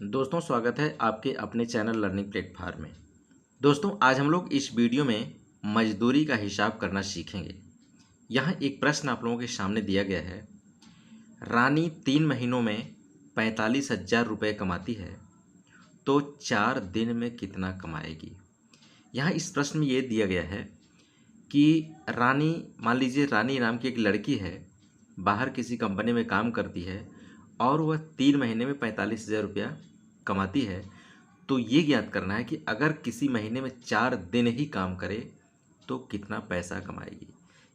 दोस्तों, स्वागत है आपके अपने चैनल लर्निंग प्लेटफार्म में। दोस्तों, आज हम लोग इस वीडियो में मजदूरी का हिसाब करना सीखेंगे। यहाँ एक प्रश्न आप लोगों के सामने दिया गया है। रानी 3 महीनों में 45,000 रुपये कमाती है, तो 4 दिन में कितना कमाएगी। यहाँ इस प्रश्न में ये दिया गया है कि रानी, मान लीजिए रानी नाम की एक लड़की है, बाहर किसी कंपनी में काम करती है और वह 3 महीने में 45,000 रुपया कमाती है। तो ये ज्ञात करना है कि अगर किसी महीने में 4 दिन ही काम करे तो कितना पैसा कमाएगी।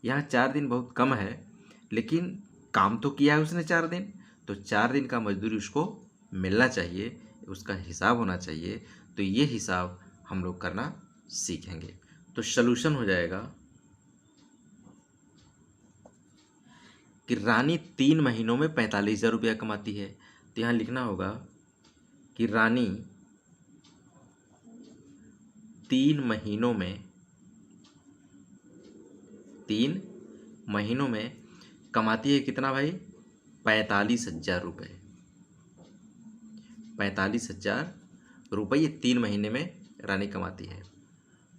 यहाँ 4 दिन बहुत कम है, लेकिन काम तो किया है उसने 4 दिन, तो 4 दिन का मजदूरी उसको मिलना चाहिए, उसका हिसाब होना चाहिए। तो ये हिसाब हम लोग करना सीखेंगे। तो सलूशन हो जाएगा कि रानी 3 महीनों में 45,000 रुपया कमाती है। तो यहाँ लिखना होगा कि रानी 3 महीनों में कमाती है कितना भाई? 45,000 रुपये। 45,000 रुपये 3 महीने में रानी कमाती है।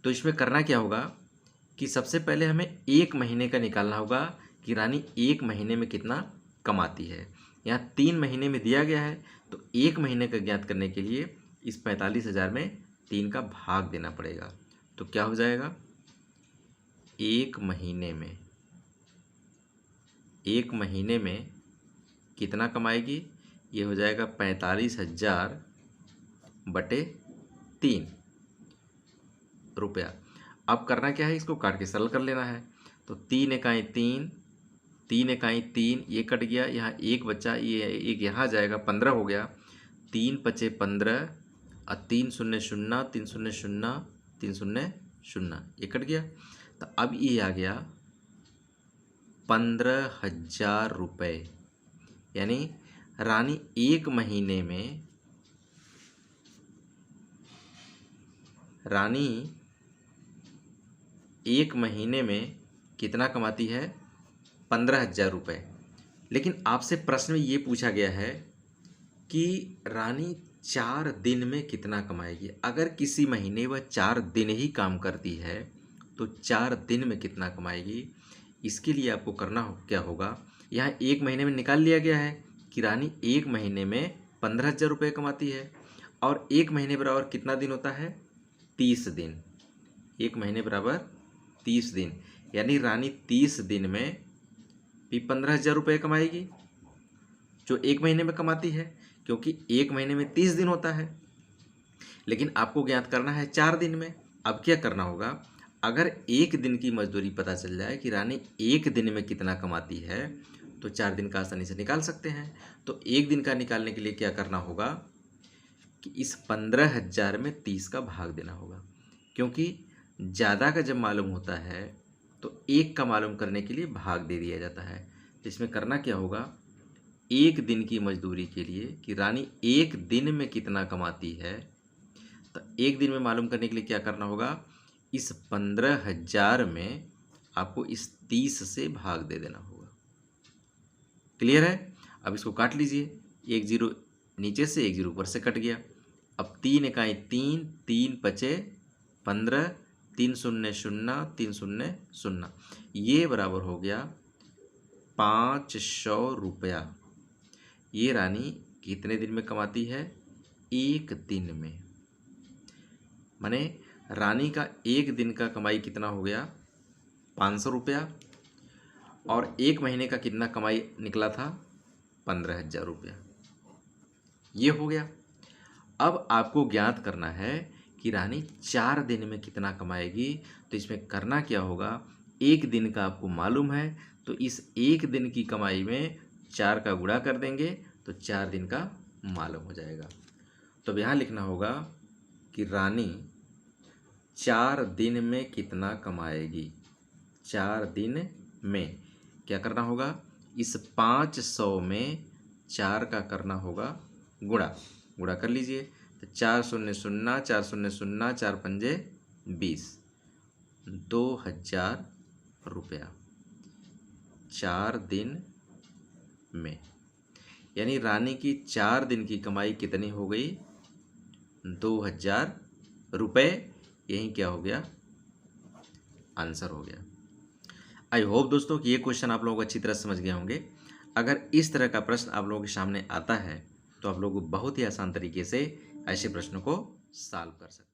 तो इसमें करना क्या होगा कि सबसे पहले हमें 1 महीने का निकालना होगा कि रानी 1 महीने में कितना कमाती है। यहाँ 3 महीने में दिया गया है, तो 1 महीने का ज्ञात करने के लिए इस 45,000 में 3 का भाग देना पड़ेगा। तो क्या हो जाएगा? 1 महीने में कितना कमाएगी? ये हो जाएगा 45,000 बटे 3 रुपया। अब करना क्या है, इसको काट के सरल कर लेना है। तो 3 एकाई 3, 3 एकाई 3, ये कट गया, यहाँ एक बच्चा, ये एक यहाँ जाएगा, 15 हो गया। 3 पचे 15 और 3 शून्य शून्य, 3 शून्य शून्य, 3 शून्य शून्य, ये कट गया। तो अब ये आ गया 15,000 रुपये। यानी रानी 1 महीने में कितना कमाती है? 15,000 रुपये। लेकिन आपसे प्रश्न में ये पूछा गया है कि रानी 4 दिन में कितना कमाएगी। अगर किसी महीने वह 4 दिन ही काम करती है तो 4 दिन में कितना कमाएगी। इसके लिए आपको करना क्या होगा, यहाँ 1 महीने में निकाल लिया गया है कि रानी 1 महीने में 15,000 रुपये कमाती है, और 1 महीने बराबर कितना दिन होता है? 30 दिन। 1 महीने बराबर 30 दिन, यानी रानी 30 दिन में भी 15,000 रुपये कमाएगी, जो 1 महीने में कमाती है, क्योंकि 1 महीने में 30 दिन होता है। लेकिन आपको ज्ञात करना है 4 दिन में। अब क्या करना होगा, अगर 1 दिन की मजदूरी पता चल जाए कि रानी 1 दिन में कितना कमाती है, तो 4 दिन का आसानी से निकाल सकते हैं। तो 1 दिन का निकालने के लिए क्या करना होगा कि इस 15,000 में 30 का भाग देना होगा, क्योंकि ज़्यादा का जब मालूम होता है तो 1 का मालूम करने के लिए भाग दे दिया जाता है। तो इसमें करना क्या होगा, 1 दिन की मजदूरी के लिए कि रानी 1 दिन में कितना कमाती है, तो 1 दिन में मालूम करने के लिए क्या करना होगा, इस 15,000 में आपको इस 30 से भाग दे देना होगा। क्लियर है? अब इसको काट लीजिए, 1 0 नीचे से, 1 0 ऊपर से कट गया। अब 3 एकाई 3, 3 पचे 15, 3 शून्य शून्य, 3 शून्य शून्य, ये बराबर हो गया 500 रुपया। ये रानी कितने दिन में कमाती है? 1 दिन में। माने रानी का 1 दिन का कमाई कितना हो गया? 500 रुपया। और 1 महीने का कितना कमाई निकला था? 15,000 रुपया। ये हो गया। अब आपको ज्ञात करना है कि रानी 4 दिन में कितना कमाएगी। तो इसमें करना क्या होगा, 1 दिन का आपको मालूम है, तो इस 1 दिन की कमाई में 4 का गुणा कर देंगे तो 4 दिन का मालूम हो जाएगा। तो अब यहाँ लिखना होगा कि रानी 4 दिन में कितना कमाएगी। 4 दिन में क्या करना होगा, इस 500 में 4 का करना होगा गुणा कर लीजिए। तो 4 शून्य शून्य, 4 शून्य शून्य, 4 पंजे 20, 2,000 रुपया 4 दिन में। यानी रानी की 4 दिन की कमाई कितनी हो गई? 2000 रुपये। यही क्या हो गया? आंसर हो गया। आई होप दोस्तों कि ये क्वेश्चन आप लोग अच्छी तरह समझ गए होंगे। अगर इस तरह का प्रश्न आप लोगों के सामने आता है तो आप लोग बहुत ही आसान तरीके से ऐसे प्रश्नों को सॉल्व कर सकते हैं।